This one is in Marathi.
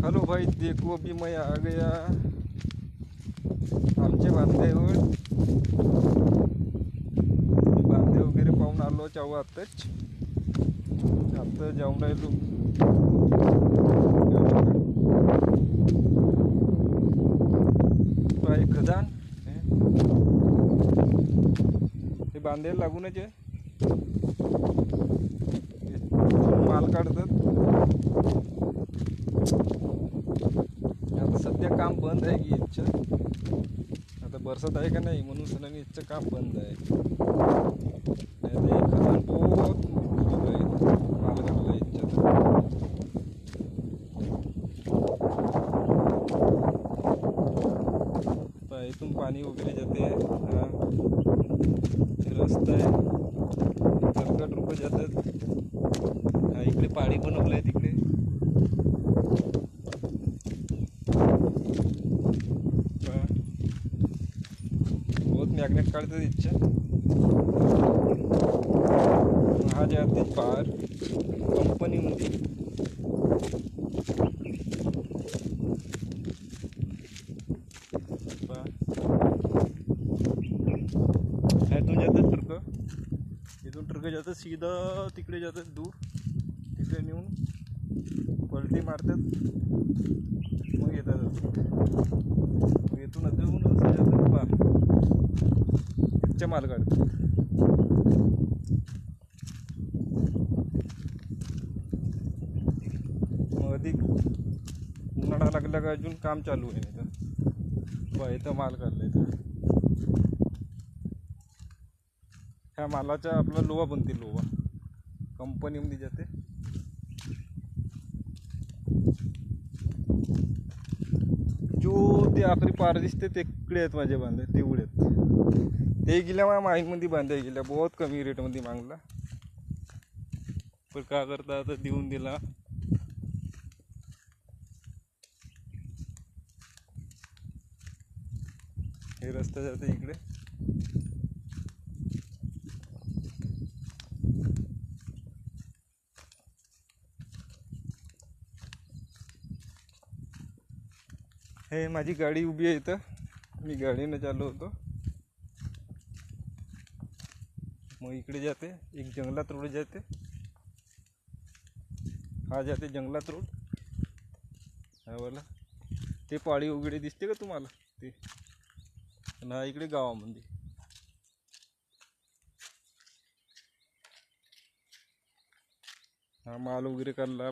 हेलो भाई, देखो अभी मैं आ गया आमच्या बांध्यावर. बांधे वगैरे पाहून आलो तेव्हा आत्ताच. आता जाऊन राहिलो. खदान हे बांधायला लागूनच आहे. माल काढतात. आता सध्या काम बंद आहे की याचं. आता बरसात आहे का नाही म्हणून सणाने याचं काम बंद आहे. खदान बहुत माल काढला याच्यात. इथून पाणी वगैरे जाते. रस्ता आहे, कर्कट रुपं जातात. इकडे पाणी बनवलं आहे तिकडे. बहुत मॅग्नेट काढतात इच्छा. हा जाते पार कंपनीमध्ये. इथून जातात ट्रक. इथून ट्रक जातात सीधा तिकडे जातात दूर. तिकडे नेऊन पलटी मारतात. मग येतात. मग इथून अजून असं जातात पा इथच्या माल काढतात. मग अधिक उन्हाळा लागला का अजून काम चालू आहे. इथं बा इथं माल काढला. इथं ह्या मालाचा आपला लोहा बनते. लोहा कंपनीमध्ये जाते. जो ते आखरी पार दिसते तिकडे आहेत माझे बांधे. तेवढे आहेत ते गेल्या माझ्या माहीमध्ये बांधाय गेल्या. बहुत कमी रेटमध्ये मागला पण का करता आता देऊन दिला. हे रस्ता जाते इकडे. हे माझी गाडी उभी आहे इथं. मी गाडीनं चाललो होतो. मग इकडे जाते. एक जंगलात रोड जाते. हा जाते जंगलात रोड. हा वाला ते पाळी वगैरे दिसते का तुम्हाला ते. ना इकडे गावामध्ये हा माल वगैरे काढला.